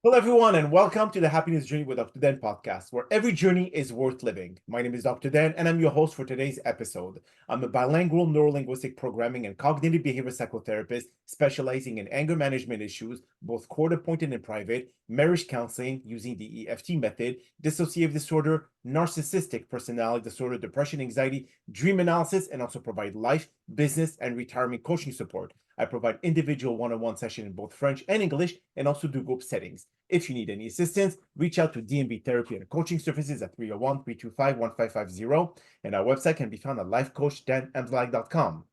Hello, everyone, and welcome to the Happiness Journey with Dr. Dan podcast, where every journey is worth living. My name is Dr. Dan, and I'm your host for today's episode. I'm a bilingual neurolinguistic programming and cognitive behavior psychotherapist specializing in anger management issues, both court-appointed and private, marriage counseling using the EFT method, dissociative disorder, narcissistic personality disorder, depression, anxiety, dream analysis, and also provide life, business, and retirement coaching support. I provide individual one-on-one sessions in both French and English, and also do group settings. If you need any assistance, reach out to DMB Therapy and Coaching Services at 301-325-1550, and our website can be found at lifecoach.drdanpodcast.com.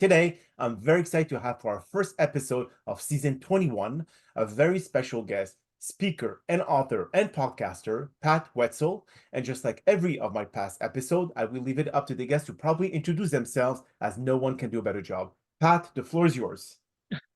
Today, I'm very excited to have for our first episode of season 21, a very special guest, speaker and author and podcaster, Pat Wetzel. And just like every of my past episode, I will leave it up to the guests to probably introduce themselves, as no one can do a better job. Pat, the floor is yours.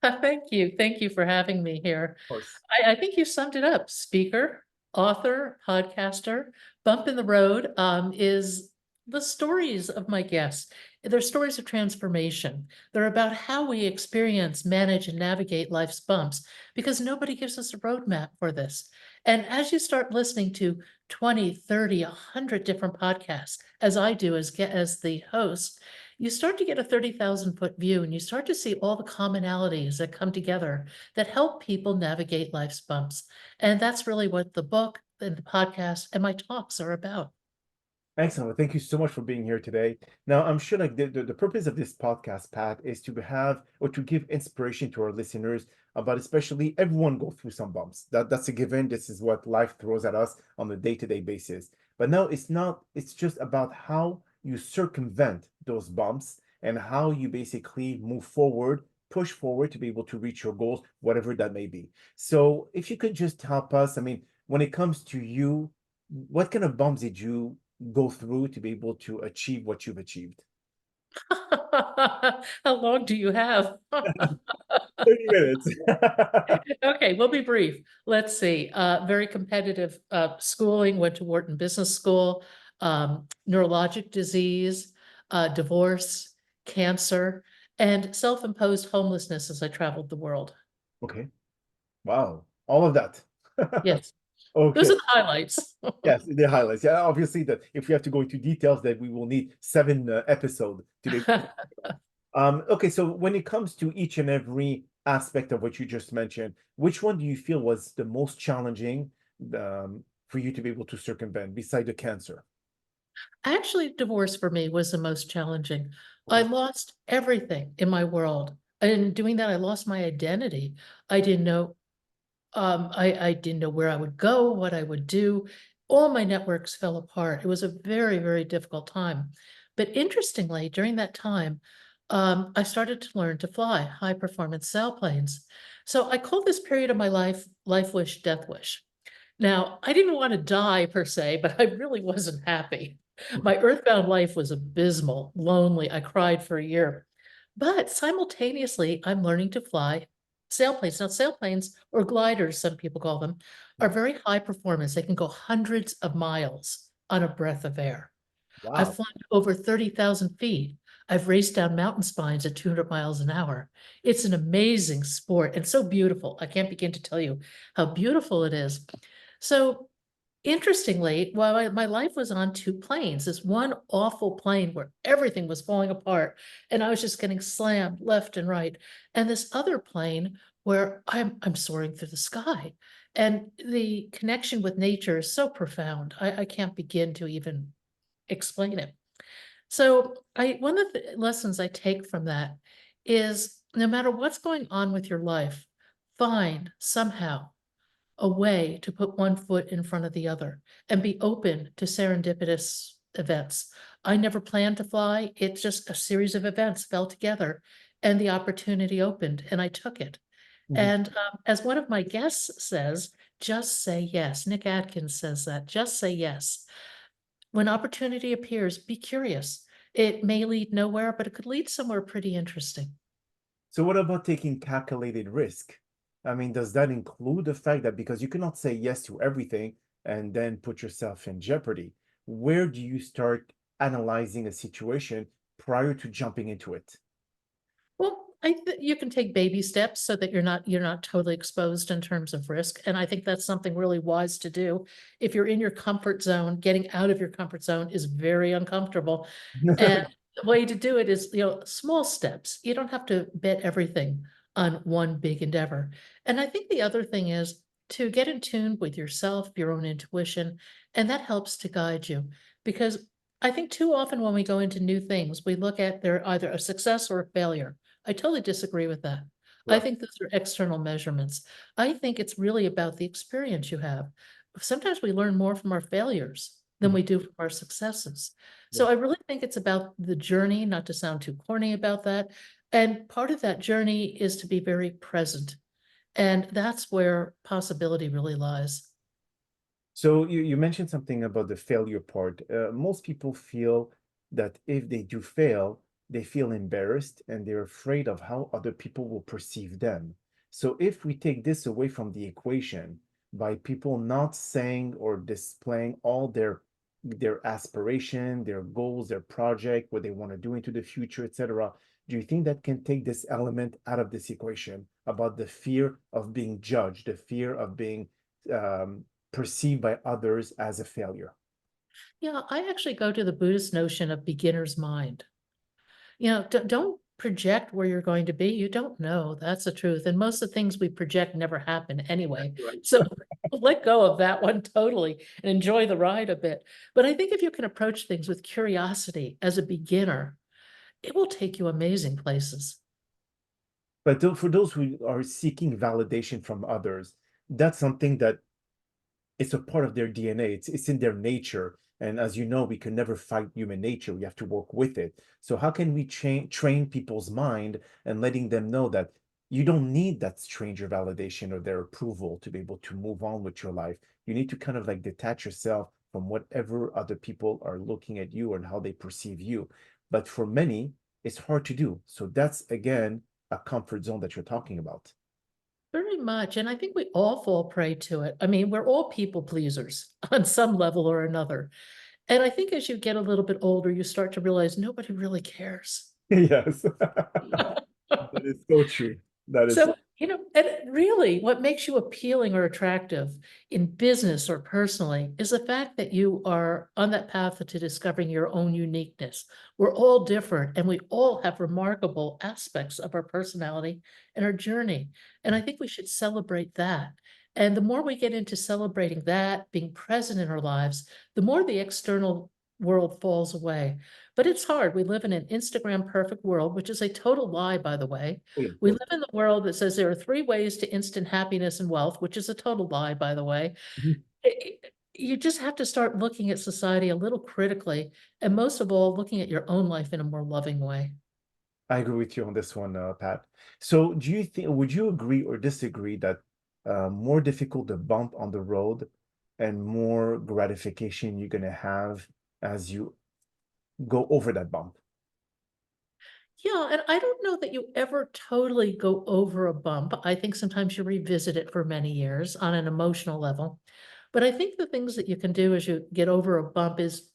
Thank you. Thank you for having me here. Of course. I think you summed it up. Speaker, author, podcaster. Bump in the road is the stories of my guests. They're stories of transformation. They're about how we experience, manage, and navigate life's bumps, because nobody gives us a roadmap for this. And as you start listening to 20, 30, 100 different podcasts, as I do as the host, you start to get a 30,000-foot view, and you start to see all the commonalities that come together that help people navigate life's bumps. And that's really what the book and the podcast and my talks are about. Excellent. Well, thank you so much for being here today. Now, I'm sure like the purpose of this podcast, Pat, is to have or to give inspiration to our listeners about, especially everyone go through some bumps. That's a given. This is what life throws at us on a day-to-day basis. But no, it's not, it's just about how you circumvent those bumps and how you basically move forward, push forward to be able to reach your goals, whatever that may be. So if you could just help us, I mean, when it comes to you, what kind of bumps did you go through to be able to achieve what you've achieved? How long do you have? 30 minutes. Okay, we'll be brief. Let's see. Very competitive schooling, went to Wharton Business School, neurologic disease, divorce, cancer, and self-imposed homelessness as I traveled the world. Okay. Wow. All of that. Yes, those Okay. are the highlights. Yes, the highlights. Yeah, obviously that if we have to go into details, that we will need 7 episodes to be. Okay, so when it comes to each and every aspect of what you just mentioned, which one do you feel was the most challenging for you to be able to circumvent beside the cancer? Actually, divorce for me was the most challenging. I Okay. lost everything in my world. And in doing that, I lost my identity. I didn't know, I didn't know where I would go, what I would do. All my networks fell apart. It was a very, very difficult time. But interestingly, during that time, I started to learn to fly high performance sailplanes. So I call this period of my life, life wish, death wish. Now, I didn't want to die per se, but I really wasn't happy. My earthbound life was abysmal, lonely. I cried for a year. But simultaneously, I'm learning to fly sailplanes. Now, sailplanes, or gliders, some people call them, are very high performance. They can go hundreds of miles on a breath of air. I've Wow. flown over 30,000 feet. I've raced down mountain spines at 200 miles an hour. It's an amazing sport and so beautiful. I can't begin to tell you how beautiful it is. So interestingly, while my life was on two planes, this one awful plane where everything was falling apart and I was just getting slammed left and right, and this other plane where I'm soaring through the sky. And the connection with nature is so profound. I can't begin to even explain it. So one of the lessons I take from that is no matter what's going on with your life, find somehow a way to put one foot in front of the other and be open to serendipitous events. I never planned to fly. It's just a series of events fell together and the opportunity opened and I took it. Mhm. And as one of my guests says, just say yes. Nick Atkins says that, just say yes. When opportunity appears, be curious. It may lead nowhere, but it could lead somewhere pretty interesting. So what about taking calculated risk? I mean, does that include the fact that because you cannot say yes to everything and then put yourself in jeopardy, where do you start analyzing a situation prior to jumping into it? Well, You can take baby steps so that you're not totally exposed in terms of risk. And I think that's something really wise to do. If you're in your comfort zone, getting out of your comfort zone is very uncomfortable. And the way to do it is, small steps. You don't have to bet everything on one big endeavor. And I think the other thing is to get in tune with yourself, your own intuition, and that helps to guide you. Because I think too often when we go into new things, we look at they're either a success or a failure. I totally disagree with that. I Right. think those are external measurements. I think it's really about the experience you have. Sometimes we learn more from our failures than Mhm. we do from our successes. Yeah. So I really think it's about the journey, not to sound too corny about that. And part of that journey is to be very present. And that's where possibility really lies. So you mentioned something about the failure part. Most people feel that if they do fail, they feel embarrassed and they're afraid of how other people will perceive them. So if we take this away from the equation by people not saying or displaying all their aspiration, their goals, their project, what they want to do into the future, etc., do you think that can take this element out of this equation about the fear of being judged, the fear of being perceived by others as a failure? Yeah, I actually go to the Buddhist notion of beginner's mind. Don't project where you're going to be. You don't know. That's the truth. And most of the things we project never happen anyway. Right. So let go of that one totally and enjoy the ride a bit. But I think if you can approach things with curiosity as a beginner, it will take you amazing places. But for those who are seeking validation from others, that's something that it's a part of their DNA. It's in their nature. And as you know, we can never fight human nature. We have to work with it. So how can we train people's mind and letting them know that you don't need that stranger validation or their approval to be able to move on with your life? You need to kind of like detach yourself from whatever other people are looking at you and how they perceive you. But for many, it's hard to do. So that's again a comfort zone that you're talking about. Very much. And I think we all fall prey to it. I mean, we're all people pleasers on some level or another. And I think as you get a little bit older, you start to realize nobody really cares. Yes. That is so true. That is So, and really what makes you appealing or attractive in business or personally is the fact that you are on that path to discovering your own uniqueness. We're all different and we all have remarkable aspects of our personality and our journey. And I think we should celebrate that. And the more we get into celebrating that, being present in our lives, the more the external world falls away. But it's hard. We live in an Instagram perfect world, which is a total lie, by the way. oh, yeah, of We course. live in the world that says there are 3 ways to instant happiness and wealth, which is a total lie, by the way. Mhm. You just have to start looking at society a little critically, and most of all, looking at your own life in a more loving way. I agree with you on this one, Pat. So do you think, would you agree or disagree that more difficult the bump on the road and more gratification you're gonna have as you go over that bump? Yeah, and I don't know that you ever totally go over a bump. I think sometimes you revisit it for many years on an emotional level. But I think the things that you can do as you get over a bump is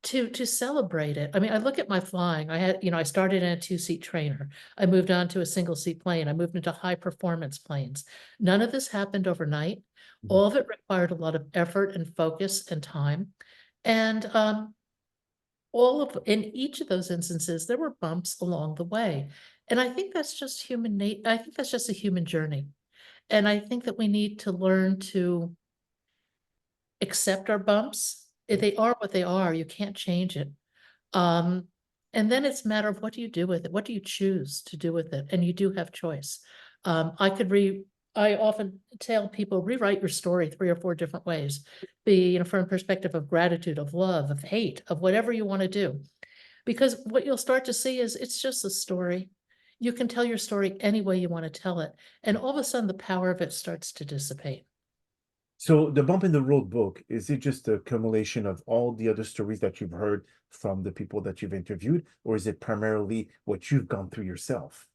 to celebrate it. I mean, I look at my flying. I started in a two-seat trainer. I moved on to a single-seat plane. I moved into high performance planes. None of this happened overnight. Mhm. All of it required a lot of effort and focus and time. And in each of those instances, there were bumps along the way. And I think that's just I think that's just a human journey. And I think that we need to learn to accept our bumps. If Yeah. they are what they are, you can't change it. Um, and then it's a matter of what do you do with it? What do you choose to do with it? And you do have choice. Um, I could re I often tell people rewrite your story 3 or 4 different ways. Be, from a perspective of gratitude, of love, of hate, of whatever you want to do. Because what you'll start to see is it's just a story. You can tell your story any way you want to tell it. And all of a sudden the power of it starts to dissipate. So the bump in the road book, is it just a accumulation of all the other stories that you've heard from the people that you've interviewed, or is it primarily what you've gone through yourself?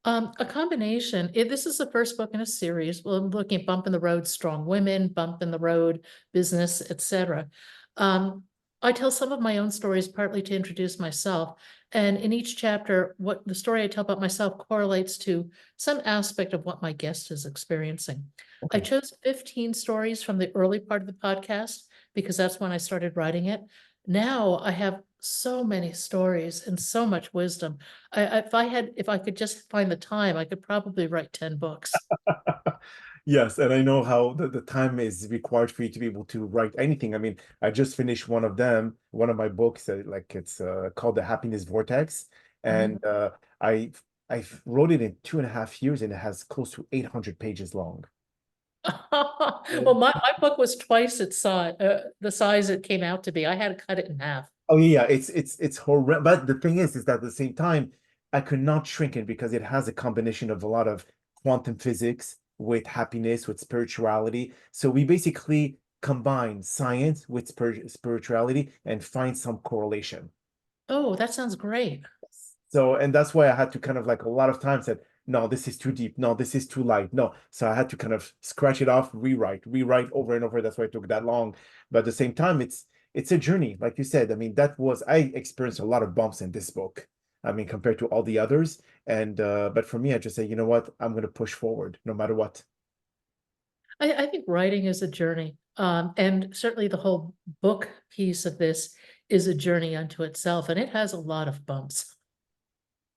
A combination. This is the first book in a series. Well, I'm looking at Bump in the Road, Strong Women, Bump in the Road, Business, etc. I tell some of my own stories partly to introduce myself, And in each chapter, what the story I tell about myself correlates to some aspect of what my guest is experiencing. I Okay. chose 15 stories from the early part of the podcast because that's when I started writing it. Now I have so many stories and so much wisdom. If I could just find the time, I could probably write 10 books. Yes, and I know how the time is required for you to be able to write anything. I mean, I just finished one of them, one of my books, like it's called The Happiness Vortex, Mhm. and I wrote it in 2.5 years, and it has close to 800 pages long. Well, my book was twice its size, the size it came out to be. I had to cut it in half. Oh yeah, it's horrendous. But the thing is that at the same time, I could not shrink it because it has a combination of a lot of quantum physics with happiness, with spirituality. So we basically combine science with spirituality and find some correlation. Oh, that sounds great. So, and that's why I had to kind of like a lot of times said, no, this is too deep. No, this is too light. No. So I had to kind of scratch it off, rewrite over and over. That's why it took that long. But at the same time, it's a journey. Like you said, I mean, I experienced a lot of bumps in this book. I mean, compared to all the others. And but for me, I just say, you know what? I'm gonna push forward no matter what. I think writing is a journey. And certainly the whole book piece of this is a journey unto itself, and it has a lot of bumps.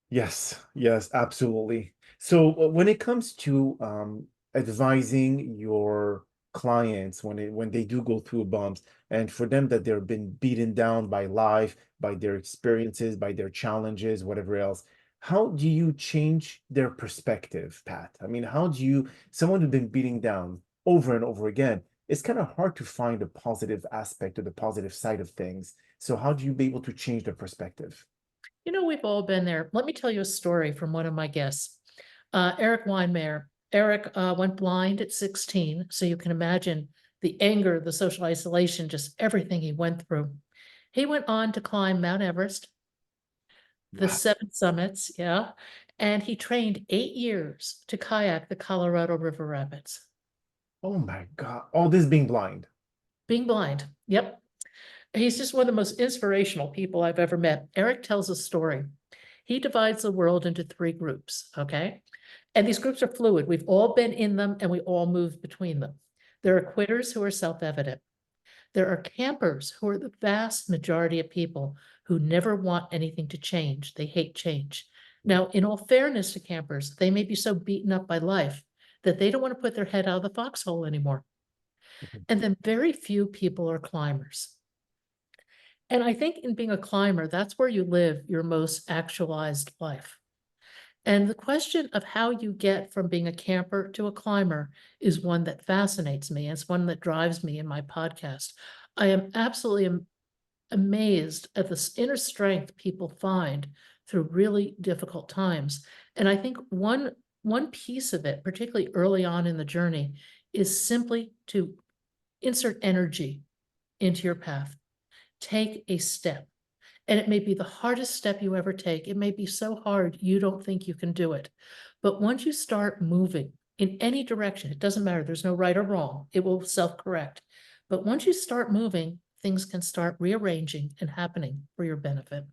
Yes, yes, absolutely. So when it comes to advising your clients when they do go through bumps, and for them that they're been beaten down by life, by their experiences, by their challenges, whatever else, how do you change their perspective, Pat? I mean, how do you, someone who's been beating down over and over again, it's kind of hard to find a positive aspect or the positive side of things. So how do you be able to change the perspective? You know, we've all been there. Let me tell you a story from one of my guests, Eric Weinmayer. Eric went blind at 16, so you can imagine the anger, the social isolation, just everything he went through. He went on to climb Mount Everest, the Wow. seven summits, yeah, and he trained 8 years to kayak the Colorado River Rapids. Oh my God. All this being blind. Being blind, yep. He's just one of the most inspirational people I've ever met. Eric tells a story. He divides the world into three groups, okay? And these groups are fluid. We've all been in them and we all move between them. There are quitters who are self-evident. There are campers who are the vast majority of people who never want anything to change. They hate change. Now, in all fairness to campers, they may be so beaten up by life that they don't want to put their head out of the foxhole anymore. And then very few people are climbers. And I think in being a climber, that's where you live your most actualized life. And the question of how you get from being a camper to a climber is one that fascinates me. It's one that drives me in my podcast. I am absolutely amazed at the inner strength people find through really difficult times. And I think one piece of it, particularly early on in the journey, is simply to insert energy into your path. Take a step. And it may be the hardest step you ever take. It may be so hard you don't think you can do it. But once you start moving in any direction, it doesn't matter. There's no right or wrong. It will self-correct. But once you start moving, things can start rearranging and happening for your benefit.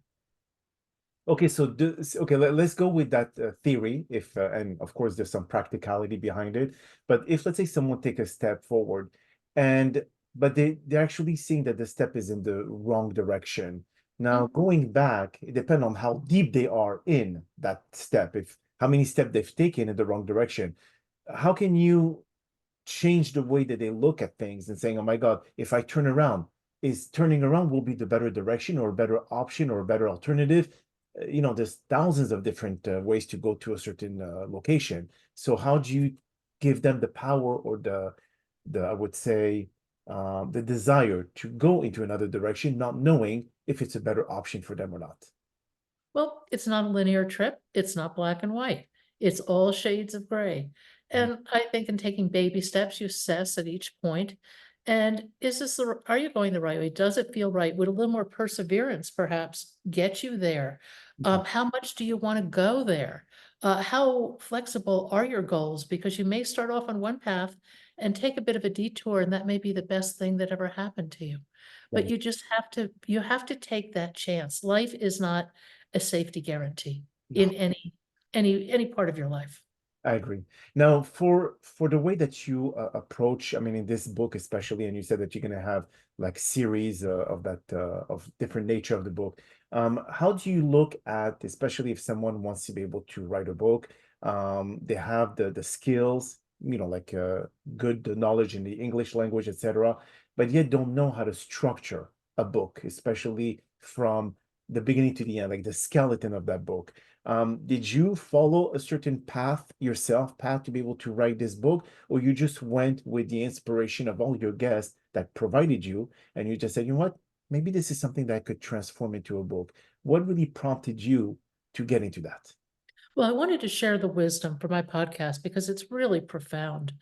Okay, so okay, let's go with that theory. If and of course there's some practicality behind it, but if let's say someone take a step forward, and but they're actually seeing that the step is in the wrong direction. Now Mm. going back, it depends on how deep they are in that step. If how many steps they've taken in the wrong direction, how can you change the way that they look at things and saying, oh my God, if I turn around, is turning around will be the better direction or a better option or a better alternative? You know, there's thousands of different ways to go to a certain location. So how do you give them the power or the I would say the desire to go into another direction, not knowing if it's a better option for them or not? Well, it's not a linear trip. It's not black and white. It's all shades of gray. Mhm. And I think in taking baby steps, you assess at each point, and are you going the right way? Does it feel right? Would a little more perseverance perhaps get you there? Mhm. How much do you want to go there? How flexible are your goals? Because you may start off on one path and take a bit of a detour, and that may be the best thing that ever happened to you. But Right. you have to take that chance. Life is not a safety guarantee Yeah. in any part of your life. I agree. Now, for the way that you approach, I mean, in this book especially, and you said that you're going to have like series of that of different nature of the book. How do you look at, especially if someone wants to be able to write a book, they have the skills, like good knowledge in the English language, etc., but yet don't know how to structure a book, especially from the beginning to the end, like the skeleton of that book. Did you follow a certain path yourself, path to be able to write this book, or you just went with the inspiration of all your guests that provided you, and you just said, you know what, maybe this is something that I could transform into a book? What really prompted you to get into that? Well, I wanted to share the wisdom for my podcast because it's really profound.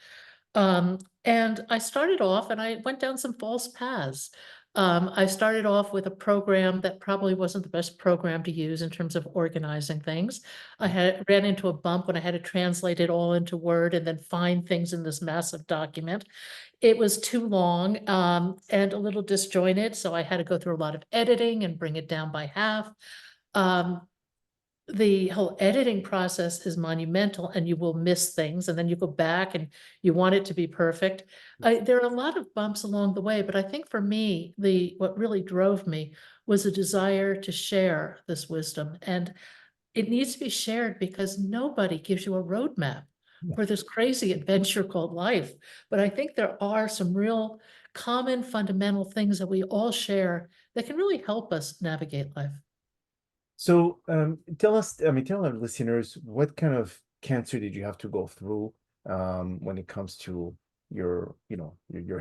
And I started off and I went down some false paths. I started off with a program that probably wasn't the best program to use in terms of organizing things. I ran into a bump when I had to translate it all into Word and then find things in this massive document. It was too long, and a little disjointed, so I had to go through a lot of editing and bring it down by half. Um, the whole editing process is monumental and you will miss things and then you go back and you want it to be perfect. There are a lot of bumps along the way, but I think for me, what really drove me was a desire to share this wisdom. And it needs to be shared because nobody gives you a roadmap Yeah. for this crazy adventure called life. But I think there are some real common fundamental things that we all share that can really help us navigate life. So tell us, I mean, tell our listeners, what kind of cancer did you have to go through when it comes to your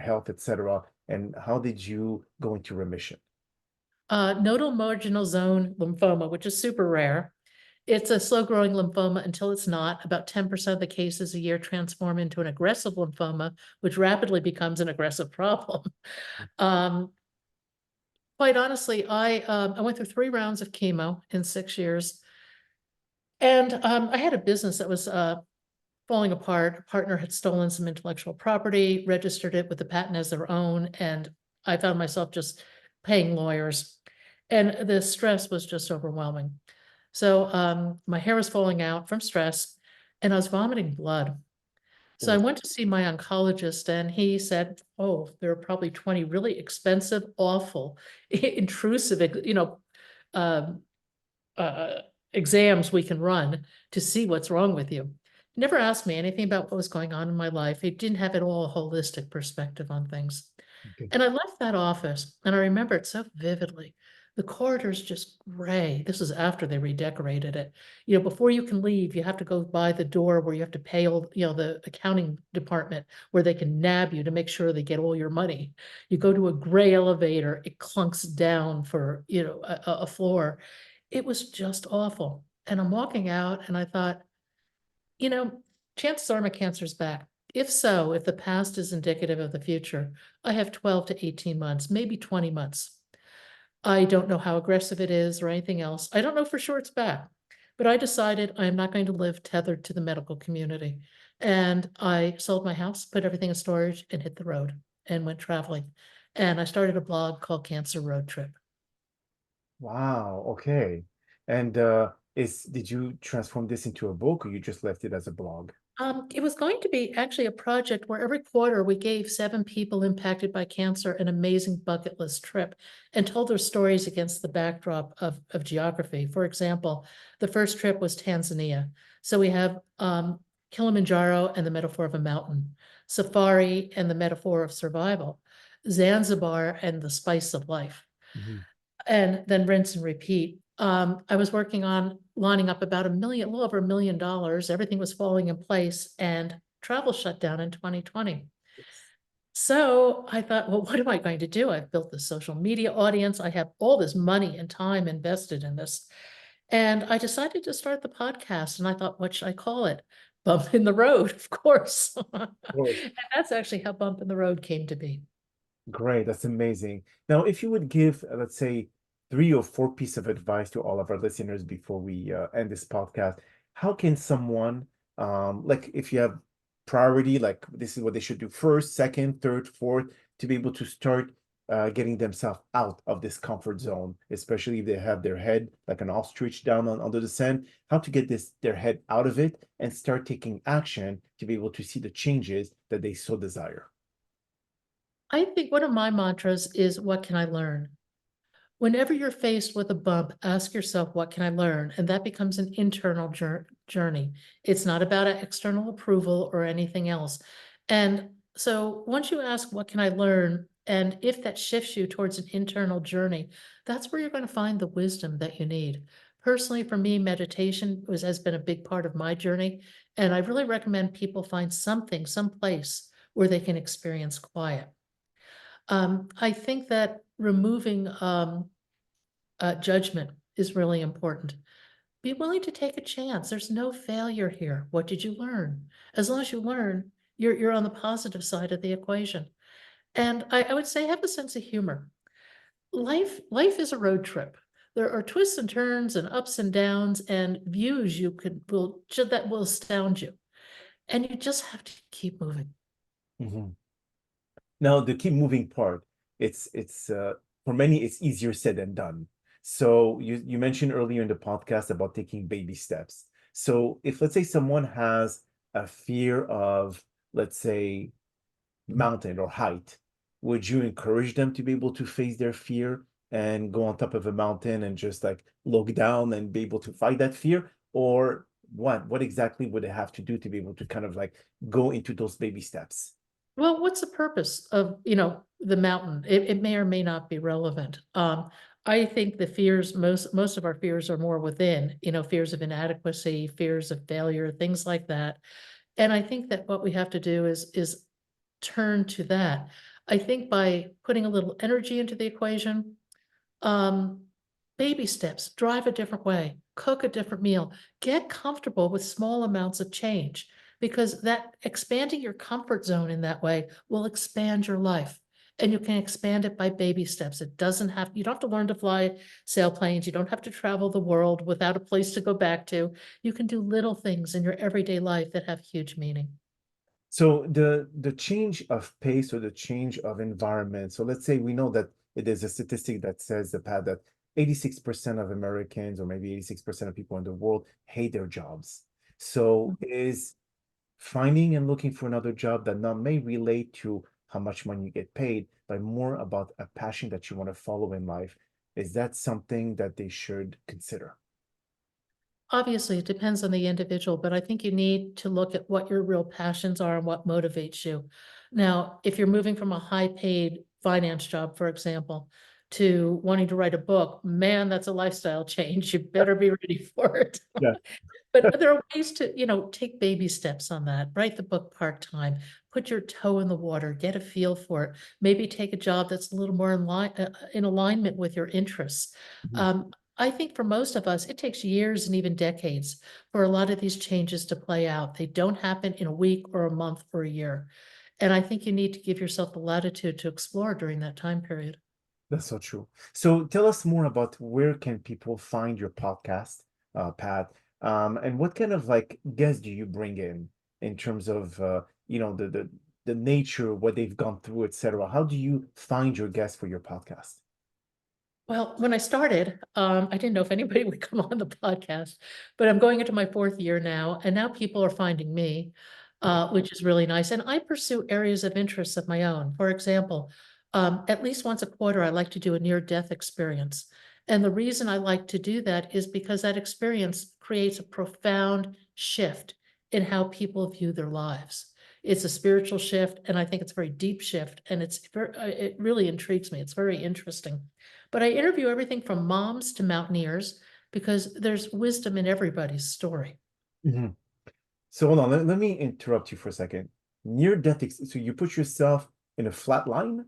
health, etc., and how did you go into remission? Nodal marginal zone lymphoma, which is super rare. It's a slow-growing lymphoma until it's not. About 10% of the cases a year transform into an aggressive lymphoma, which rapidly becomes an aggressive problem. Um, quite honestly, I went through 3 rounds of chemo in 6 years, and I had a business that was falling apart. A partner had stolen some intellectual property, registered it with the patent as their own, and I found myself just paying lawyers. And the stress was just overwhelming. So my hair was falling out from stress and I was vomiting blood. So I Oh, went to see my oncologist and he said, oh, there are probably 20 really expensive, awful, intrusive, um, uh, exams we can run to see what's wrong with you. He never asked me anything about what was going on in my life. He didn't have at all a holistic perspective on things. okay. And I left that office and I remember it so vividly. The corridor's just gray. This is after they redecorated it. Before you can leave, you have to go by the door where you have to pay all, the accounting department where they can nab you to make sure they get all your money. You go to a gray elevator, it clunks down for, a floor. It was just awful. And I'm walking out and I thought, you know, chances are my cancer's back. If so, if the past is indicative of the future, I have 12 to 18 months, maybe 20 months. I don't know how aggressive it is or anything else. I don't know for sure it's back, but I decided I am not going to live tethered to the medical community. And I sold my house, put everything in storage, and hit the road and went traveling. And I started a blog called Cancer Road Trip. Wow, okay. And did you transform this into a book or you just left it as a blog? It was going to be actually a project where every quarter we gave 7 people impacted by cancer an amazing bucket list trip and told their stories against the backdrop of geography. For example, the first trip was Tanzania. So we have Kilimanjaro and the metaphor of a mountain, Safari and the metaphor of survival, Zanzibar and the spice of life, Mhm. and then rinse and repeat. I was working on lining up about a little over $1 million. Everything was falling in place and travel shut down in 2020. Yes. So I thought, well, what am I going to do? I've built this social media audience. I have all this money and time invested in this. And I decided to start the podcast. And I thought, what should I call it? Bump in the Road, of course. Of course. And that's actually how Bump in the Road came to be. Great, that's amazing. Now, if you would give, let's say, 3 or 4 pieces of advice to all of our listeners before we end this podcast, how can someone, like if you have priority, like this is what they should do first, second, third, fourth, to be able to start getting themselves out of this comfort zone, especially if they have their head like an ostrich down under the sand, how to get their head out of it and start taking action to be able to see the changes that they so desire. I think one of my mantras is, what can I learn? Whenever you're faced with a bump, ask yourself, what can I learn? And that becomes an internal journey. It's not about external approval or anything else. And so once you ask, what can I learn? And if that shifts you towards an internal journey, that's where you're going to find the wisdom that you need. Personally, for me, meditation has been a big part of my journey. And I really recommend people find something, some place where they can experience quiet. I think that removing judgment is really important. Be willing to take a chance. There's no failure here. What did you learn? As long as you learn, you're on the positive side of the equation. And I would say have a sense of humor. Life is a road trip. There are twists and turns and ups and downs and views that will astound you. And you just have to keep moving. Mhm. Now, the keep moving part, it's for many, it's easier said than done. So you mentioned earlier in the podcast about taking baby steps. So if let's say someone has a fear of, let's say, mountain or height, would you encourage them to be able to face their fear and go on top of a mountain and just like look down and be able to fight that fear? Or what exactly would they have to do to be able to kind of like go into those baby steps? Well, what's the purpose of, the mountain? It may or may not be relevant. I think the fears, most of our fears are more within, fears of inadequacy, fears of failure, things like that. And I think that what we have to do is turn to that. I think by putting a little energy into the equation, um, baby steps, drive a different way, cook a different meal, get comfortable with small amounts of change, because that expanding your comfort zone in that way will expand your life. And you can expand it by baby steps. You don't have to learn to fly sailplanes. You don't have to travel the world without a place to go back to. You can do little things in your everyday life that have huge meaning. So the change of pace or the change of environment. So let's say we know that there's a statistic that says that 86% of Americans or maybe 86% of people in the world hate their jobs. So is finding and looking for another job that not may relate to how much money you get paid, but more about a passion that you want to follow in life, is that something that they should consider? Obviously, it depends on the individual, but I think you need to look at what your real passions are and what motivates you. Now, if you're moving from a high-paid finance job, for example, to wanting to write a book, man, that's a lifestyle change. You better be ready for it. Yeah. But there are ways to, take baby steps on that. Write the book part-time, put your toe in the water, get a feel for it. Maybe take a job that's a little more in alignment with your interests. Mhm. Um, I think for most of us, it takes years and even decades for a lot of these changes to play out. They don't happen in a week or a month or a year. And I think you need to give yourself the latitude to explore during that time period. That's so true. So tell us more about where can people find your podcast, Pat, and what kind of like guests do you bring in terms of the nature, what they've gone through, etc. How do you find your guests for your podcast? Well, when I started, I didn't know if anybody would come on the podcast, but I'm going into my fourth year now, and now people are finding me, which is really nice. And I pursue areas of interest of my own. For example, at least once a quarter, I like to do a near-death experience. And the reason I like to do that is because that experience creates a profound shift in how people view their lives. It's a spiritual shift, and I think it's a very deep shift, and it really intrigues me. It's very interesting. But I interview everything from moms to mountaineers because there's wisdom in everybody's story. Mhm. So hold on, let me interrupt you for a second. Near death, so you put yourself in a flat line?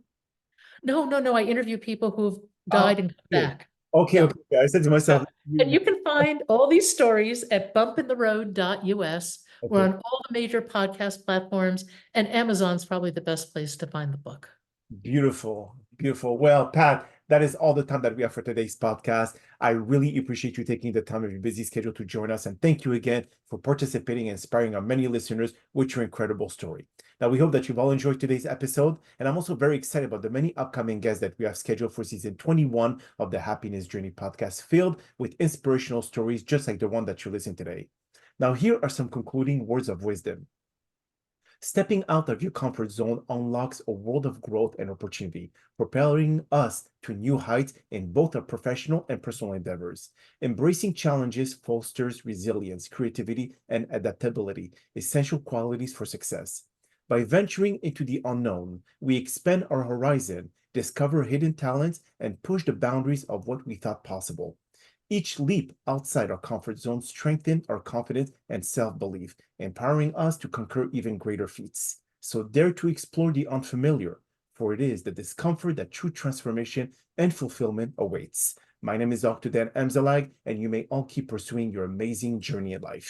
No, no, no. I interview people who've Oh, died and come okay. back. Okay, Yeah. okay. I said to Yeah. myself, And you can find all these stories at bumpintheroad.us. We're okay. on all the major podcast platforms, and Amazon's probably the best place to find the book. Beautiful, beautiful. Well, Pat, that is all the time that we have for today's podcast. I really appreciate you taking the time of your busy schedule to join us, and thank you again for participating and inspiring our many listeners with your incredible story. Now, we hope that you've all enjoyed today's episode, and I'm also very excited about the many upcoming guests that we have scheduled for season 21 of the Happiness Journey podcast, filled with inspirational stories just like the one that you listened today. Now, here are some concluding words of wisdom. Stepping out of your comfort zone unlocks a world of growth and opportunity, propelling us to new heights in both our professional and personal endeavors. Embracing challenges fosters resilience, creativity, and adaptability, essential qualities for success. By venturing into the unknown, we expand our horizon, discover hidden talents, and push the boundaries of what we thought possible. Each leap outside our comfort zone strengthens our confidence and self-belief, empowering us to conquer even greater feats. So dare to explore the unfamiliar, for it is the discomfort that true transformation and fulfillment awaits. My name is Dr. Dan Amzallag, and you may all keep pursuing your amazing journey in life.